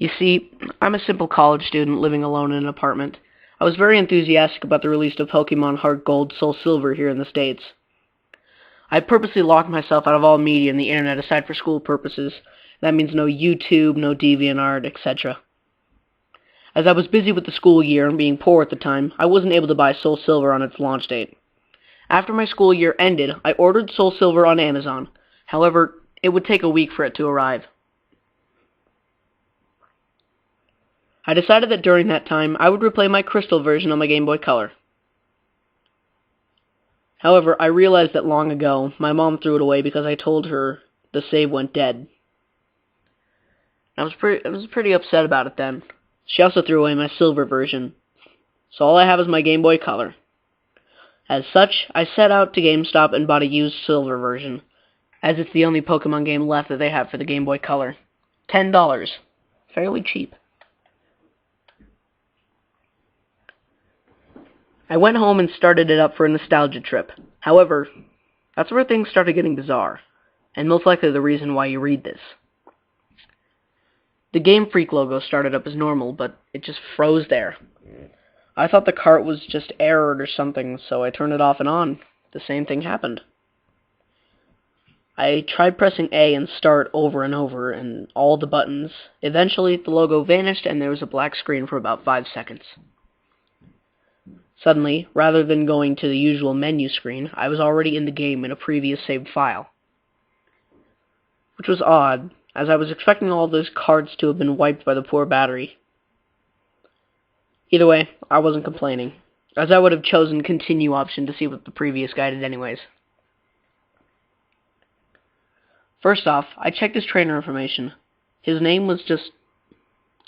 You see, I'm a simple college student living alone in an apartment. I was very enthusiastic about the release of Pokemon Heart Gold, Soul Silver here in the States. I purposely locked myself out of all media and the internet aside for school purposes. That means no YouTube, no DeviantArt, etc. As I was busy with the school year and being poor at the time, I wasn't able to buy Soul Silver on its launch date. After my school year ended, I ordered Soul Silver on Amazon. However, it would take a week for it to arrive. I decided that during that time, I would replay my Crystal version on my Game Boy Color. However, I realized that long ago, my mom threw it away because I told her the save went dead. I was pretty upset about it then. She also threw away my Silver version, so all I have is my Game Boy Color. As such, I set out to GameStop and bought a used Silver version, as it's the only Pokemon game left that they have for the Game Boy Color. $10. Fairly cheap. I went home and started it up for a nostalgia trip. However, that's where things started getting bizarre, and most likely the reason why you read this. The Game Freak logo started up as normal, but it just froze there. I thought the cart was just errored or something, so I turned it off and on. The same thing happened. I tried pressing A and start over and over, and all the buttons. Eventually, the logo vanished and there was a black screen for about 5 seconds. Suddenly, rather than going to the usual menu screen, I was already in the game in a previous saved file. Which was odd, as I was expecting all those cards to have been wiped by the poor battery. Either way, I wasn't complaining, as I would have chosen continue option to see what the previous guy did anyways. First off, I checked his trainer information. His name was just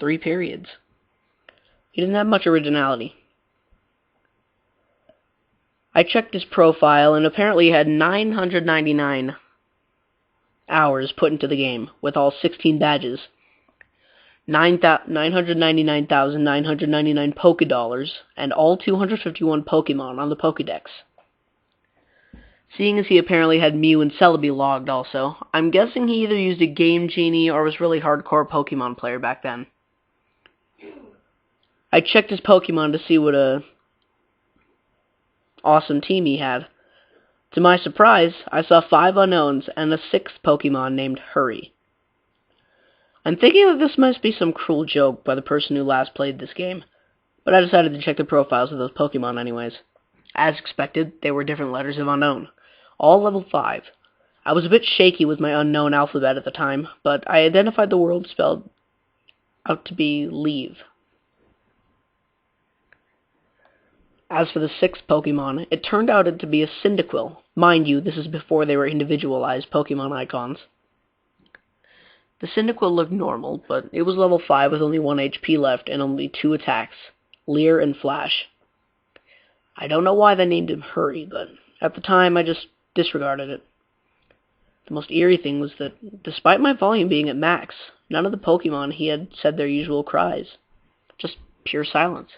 3 periods. He didn't have much originality. I checked his profile, and apparently he had 999 hours put into the game, with all 16 badges. 999,999 Pokédollars, and all 251 Pokemon on the Pokédex. Seeing as he apparently had Mew and Celebi logged also, I'm guessing he either used a Game Genie or was really hardcore Pokemon player back then. I checked his Pokemon to see what a awesome team he had. To my surprise, I saw 5 unknowns and a 6th Pokemon named Hurry. I'm thinking that this must be some cruel joke by the person who last played this game, but I decided to check the profiles of those Pokemon anyways. As expected, they were different letters of unknown, all level 5. I was a bit shaky with my unknown alphabet at the time, but I identified the word spelled out to be leave. As for the 6th Pokemon, it turned out to be a Cyndaquil. Mind you, this is before they were individualized Pokemon icons. The Cyndaquil looked normal, but it was level 5 with only 1 HP left and only 2 attacks, Leer and Flash. I don't know why they named him Hurry, but at the time I just disregarded it. The most eerie thing was that, despite my volume being at max, none of the Pokemon he had said their usual cries. Just pure silence.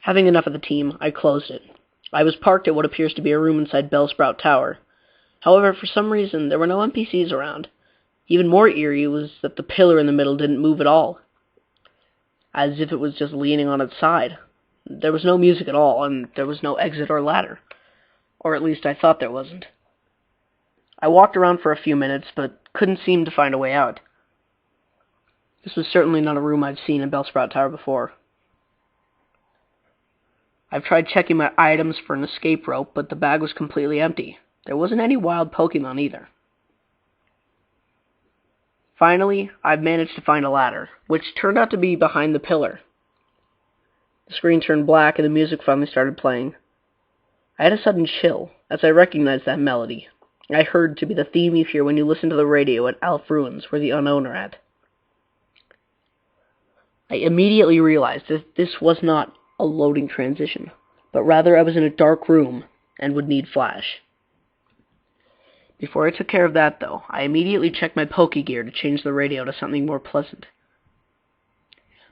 Having enough of the team, I closed it. I was parked at what appears to be a room inside Bellsprout Tower. However, for some reason, there were no NPCs around. Even more eerie was that the pillar in the middle didn't move at all, as if it was just leaning on its side. There was no music at all, and there was no exit or ladder. Or at least I thought there wasn't. I walked around for a few minutes, but couldn't seem to find a way out. This was certainly not a room I'd seen in Bellsprout Tower before. I've tried checking my items for an escape rope, but the bag was completely empty. There wasn't any wild Pokemon either. Finally, I've managed to find a ladder, which turned out to be behind the pillar. The screen turned black and the music finally started playing. I had a sudden chill, as I recognized that melody. I heard to be the theme you hear when you listen to the radio at Alph Ruins, where the Unknown are at. I immediately realized that this was not a loading transition, but rather I was in a dark room and would need flash. Before I took care of that, though, I immediately checked my Pokegear to change the radio to something more pleasant.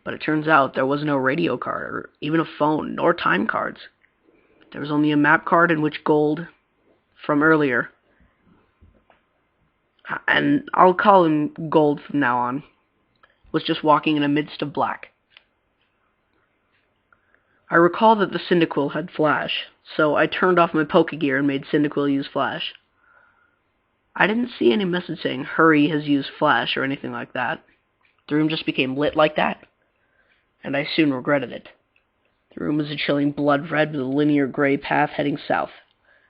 But it turns out there was no radio card, or even a phone, nor time cards. There was only a map card in which Gold, from earlier, and I'll call him Gold from now on, was just walking in a midst of black. I recall that the Cyndaquil had flash, so I turned off my Pokegear and made Cyndaquil use flash. I didn't see any message saying, "Hurry has used flash," or anything like that. The room just became lit like that, and I soon regretted it. The room was a chilling blood red with a linear gray path heading south.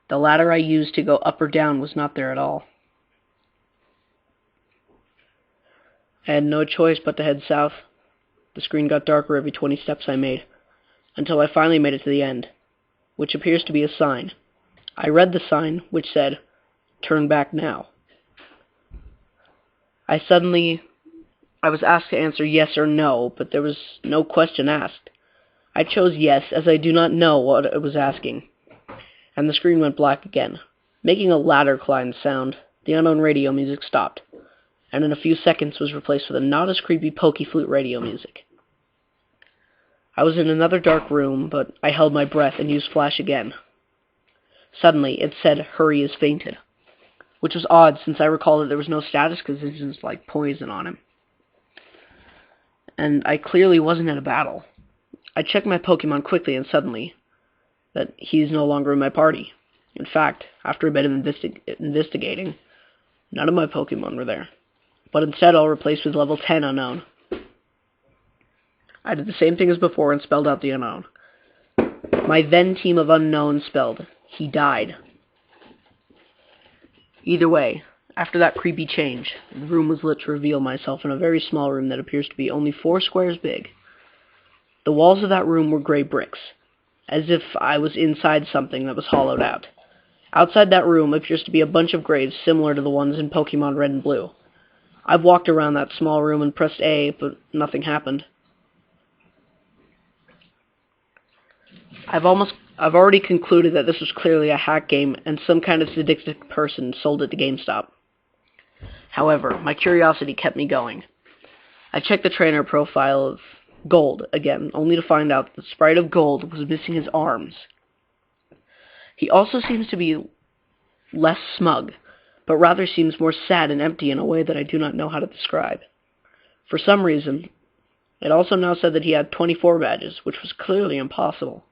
The ladder I used to go up or down was not there at all. I had no choice but to head south. The screen got darker every 20 steps I made, until I finally made it to the end, which appears to be a sign. I read the sign, which said, "Turn back now." I was asked to answer yes or no, but there was no question asked. I chose yes, as I do not know what it was asking, and the screen went black again. Making a ladder climb sound, the unknown radio music stopped, and in a few seconds was replaced with a not as creepy Pokeflute radio music. I was in another dark room, but I held my breath and used flash again. Suddenly, it said, "Hurry has fainted," which was odd since I recall that there was no status conditions like poison on him. And I clearly wasn't in a battle. I checked my Pokemon quickly, and suddenly, that he's no longer in my party. In fact, after a bit of investigating, none of my Pokemon were there, but instead all replaced with level 10 unknown. I did the same thing as before and spelled out the unknown. My then team of unknown spelled, "He died." Either way, after that creepy change, the room was lit to reveal myself in a very small room that appears to be only 4 squares big. The walls of that room were gray bricks, as if I was inside something that was hollowed out. Outside that room appears to be a bunch of graves similar to the ones in Pokemon Red and Blue. I've walked around that small room and pressed A, but nothing happened. I've already concluded that this was clearly a hack game and some kind of sadistic person sold it to GameStop. However, my curiosity kept me going. I checked the trainer profile of Gold again, only to find out that the sprite of Gold was missing his arms. He also seems to be less smug, but rather seems more sad and empty in a way that I do not know how to describe. For some reason, it also now said that he had 24 badges, which was clearly impossible.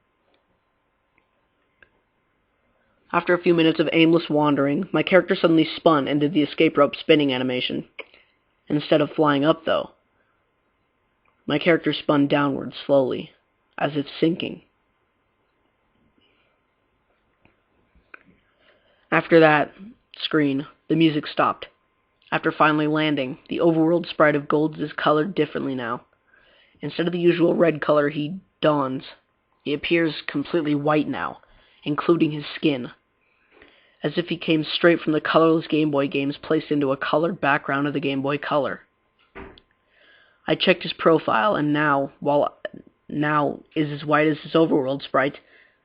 After a few minutes of aimless wandering, my character suddenly spun and did the escape rope spinning animation. Instead of flying up, though, my character spun downward slowly, as if sinking. After that screen, the music stopped. After finally landing, the overworld sprite of Gold is colored differently now. Instead of the usual red color he dons, he appears completely white now, including his skin, as if he came straight from the colorless Game Boy games placed into a colored background of the Game Boy Color. I checked his profile, and while now is as white as his overworld sprite,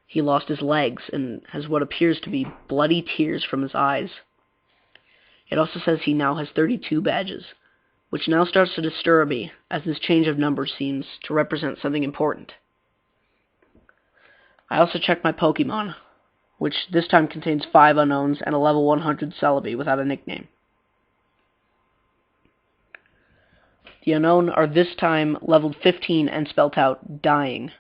he lost his legs and has what appears to be bloody tears from his eyes. It also says he now has 32 badges, which now starts to disturb me, as this change of numbers seems to represent something important. I also checked my Pokemon, which this time contains 5 unknowns and a level 100 Celebi without a nickname. The unknown are this time leveled 15 and spelt out dying.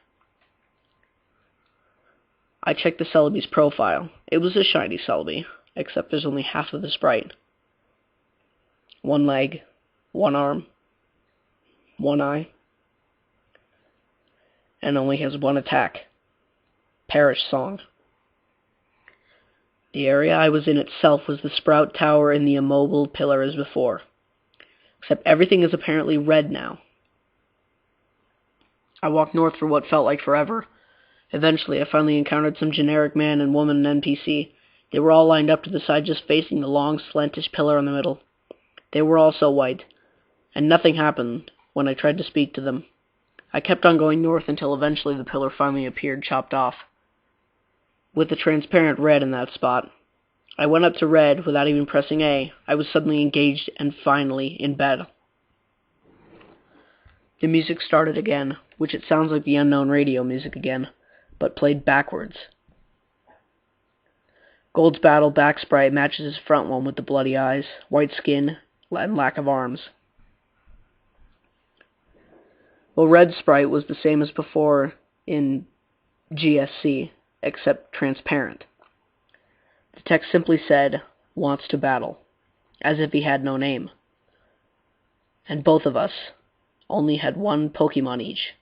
I checked the Celebi's profile. It was a shiny Celebi, except there's only half of the sprite. 1 leg, 1 arm, 1 eye, and only has 1 attack. Perish Song. The area I was in itself was the Sprout Tower and the immobile pillar as before, except everything is apparently red now. I walked north for what felt like forever. Eventually, I finally encountered some generic man and woman NPC. They were all lined up to the side, just facing the long, slantish pillar in the middle. They were also white, and nothing happened when I tried to speak to them. I kept on going north until eventually the pillar finally appeared, chopped off, with the transparent red in that spot. I went up to red without even pressing A. I was suddenly engaged and finally in battle. The music started again, which it sounds like the unknown radio music again, but played backwards. Gold's battle back sprite matches his front one with the bloody eyes, white skin, and lack of arms. Well, Red Sprite was the same as before in GSC, except transparent. The text simply said, "Wants to battle," as if he had no name. And both of us only had one Pokemon each.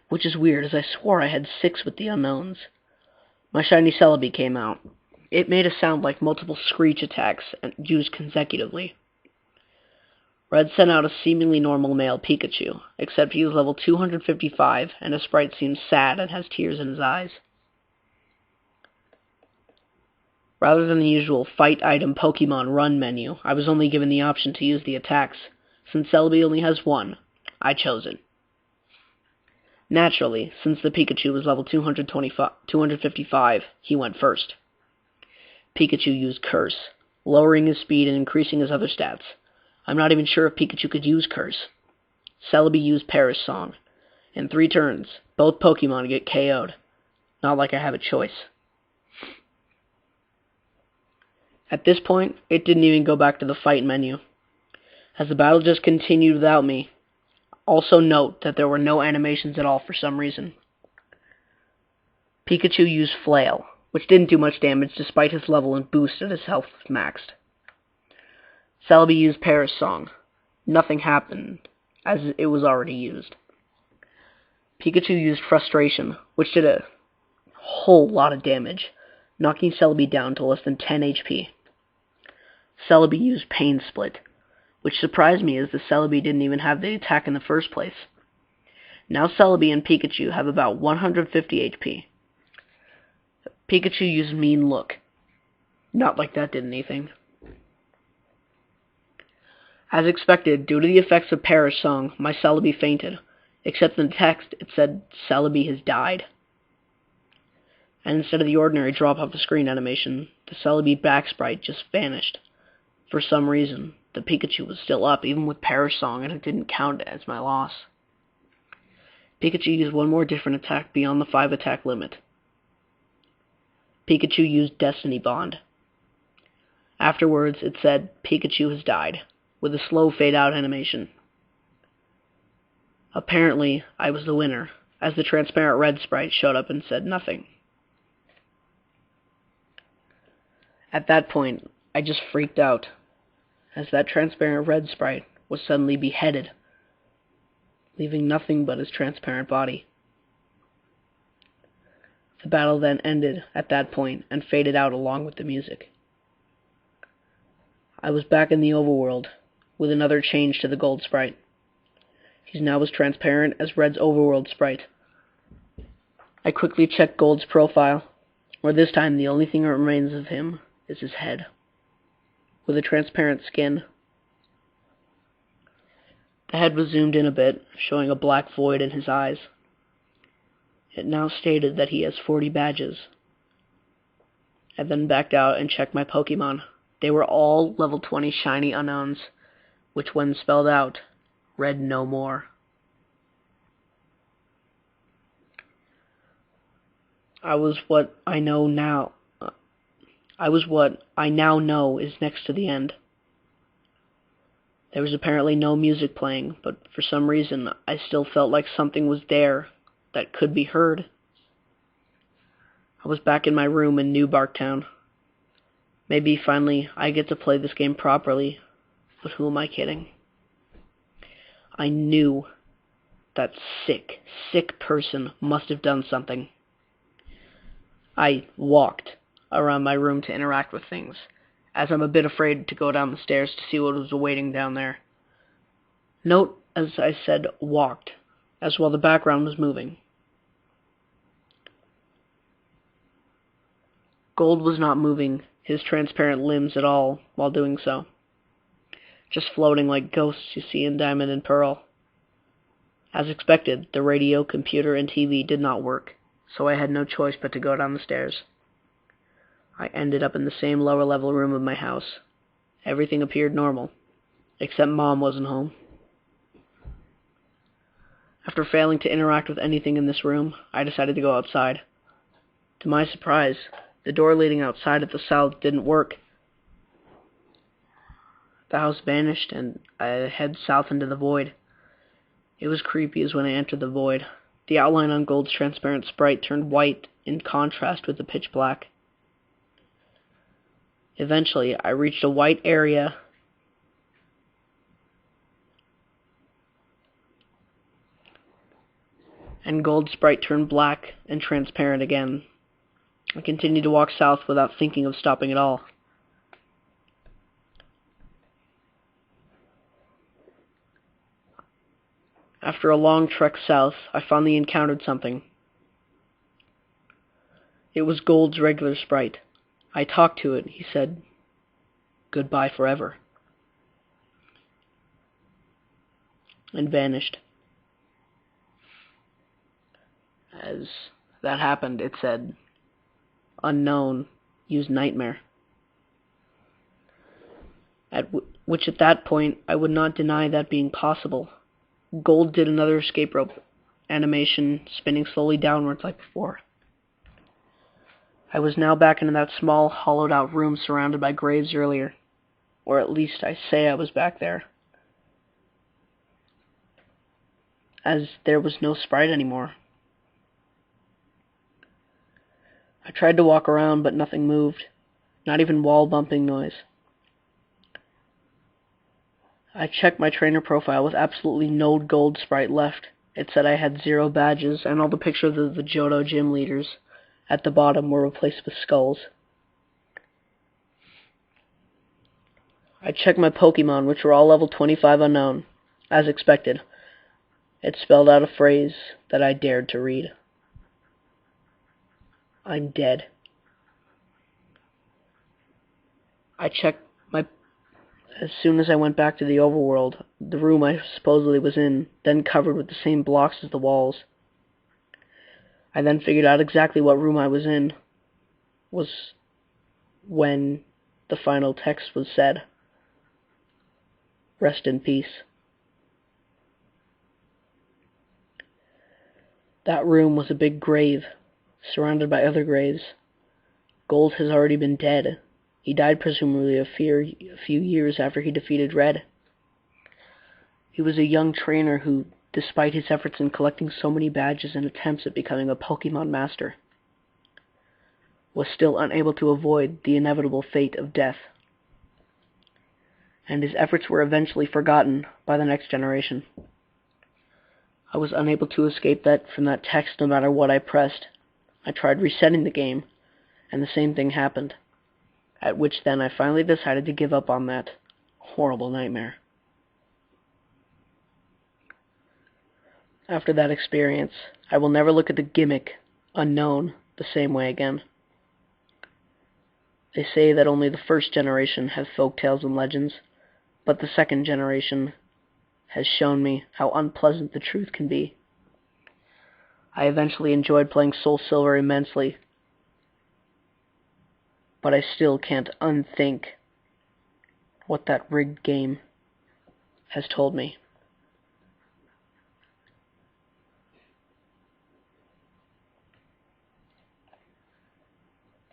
Which is weird, as I swore I had 6 with the unknowns. My shiny Celebi came out. It made a sound like multiple screech attacks used consecutively. Red sent out a seemingly normal male Pikachu, except he was level 255, and his sprite seems sad and has tears in his eyes. Rather than the usual fight item Pokemon run menu, I was only given the option to use the attacks. Since Celebi only has one, I chose it. Naturally, since the Pikachu was level 255, he went first. Pikachu used Curse, lowering his speed and increasing his other stats. I'm not even sure if Pikachu could use Curse. Celebi used Perish Song. In 3 turns, both Pokemon get KO'd. Not like I have a choice. At this point, it didn't even go back to the fight menu, as the battle just continued without me. Also note that there were no animations at all for some reason. Pikachu used Flail, which didn't do much damage despite his level and boosted his health maxed. Celebi used Perish Song. Nothing happened, as it was already used. Pikachu used Frustration, which did a whole lot of damage, knocking Celebi down to less than 10 HP. Celebi used Pain Split, which surprised me as the Celebi didn't even have the attack in the first place. Now Celebi and Pikachu have about 150 HP. Pikachu used Mean Look. Not like that did anything. As expected, due to the effects of Perish Song, my Celebi fainted, except in the text it said Celebi has died. And instead of the ordinary drop off the screen animation, the Celebi back sprite just vanished. For some reason, the Pikachu was still up even with Perish Song and it didn't count as my loss. Pikachu used one more different attack beyond the 5 attack limit. Pikachu used Destiny Bond. Afterwards, it said Pikachu has died, with a slow fade-out animation. Apparently, I was the winner, as the transparent red sprite showed up and said nothing. At that point, I just freaked out, as that transparent red sprite was suddenly beheaded, leaving nothing but his transparent body. The battle then ended at that point and faded out along with the music. I was back in the overworld, with another change to the gold sprite. He's now as transparent as Red's overworld sprite. I quickly checked Gold's profile, where this time the only thing that remains of him is his head, with a transparent skin. The head was zoomed in a bit, showing a black void in his eyes. It now stated that he has 40 badges. I then backed out and checked my Pokemon. They were all level 20 shiny unknowns, which when spelled out, read no more. I was what I now know is next to the end. There was apparently no music playing, but for some reason I still felt like something was there that could be heard. I was back in my room in New Barktown. Maybe finally I get to play this game properly, but who am I kidding? I knew that sick person must have done something. I walked around my room to interact with things, as I'm a bit afraid to go down the stairs to see what was awaiting down there. Note, as I said, walked, as while the background was moving. Gold was not moving his transparent limbs at all while doing so, just floating like ghosts you see in Diamond and Pearl. As expected, the radio, computer, and TV did not work, so I had no choice but to go down the stairs. I ended up in the same lower level room of my house. Everything appeared normal, except Mom wasn't home. After failing to interact with anything in this room, I decided to go outside. To my surprise, the door leading outside at the south didn't work. The house vanished, and I head south into the void. It was creepy as when I entered the void. The outline on Gold's transparent sprite turned white in contrast with the pitch black. Eventually, I reached a white area and Gold's sprite turned black and transparent again. I continued to walk south without thinking of stopping at all. After a long trek south, I finally encountered something. It was Gold's regular sprite. I talked to it. He said, "Goodbye forever," and vanished. As that happened, it said, "Unknown, use Nightmare." Which at that point, I would not deny that being possible. Gold did another escape rope animation, spinning slowly downwards like before. I was now back in that small, hollowed-out room surrounded by graves earlier. Or at least I say I was back there. As there was no sprite anymore. I tried to walk around, but nothing moved. Not even wall bumping noise. I checked my trainer profile with absolutely no Gold sprite left. It said I had 0 badges, and all the pictures of the Johto gym leaders at the bottom were replaced with skulls. I checked my Pokemon, which were all level 25 unknown. As expected, it spelled out a phrase that I dared to read. I'm dead. I checked as soon as I went back to the overworld, the room I supposedly was in, then covered with the same blocks as the walls. I then figured out exactly what room I was in was when the final text was said. Rest in peace. That room was a big grave, surrounded by other graves. Gold has already been dead. He died presumably a few years after he defeated Red. He was a young trainer who, despite his efforts in collecting so many badges and attempts at becoming a Pokemon master, was still unable to avoid the inevitable fate of death. And his efforts were eventually forgotten by the next generation. I was unable to escape from that text no matter what I pressed. I tried resetting the game, and the same thing happened. At which then I finally decided to give up on that horrible nightmare. After that experience, I will never look at the gimmick, Unknown, the same way again. They say that only the first generation has folk tales and legends, but the second generation has shown me how unpleasant the truth can be. I eventually enjoyed playing Soul Silver immensely, but I still can't unthink what that rigged game has told me.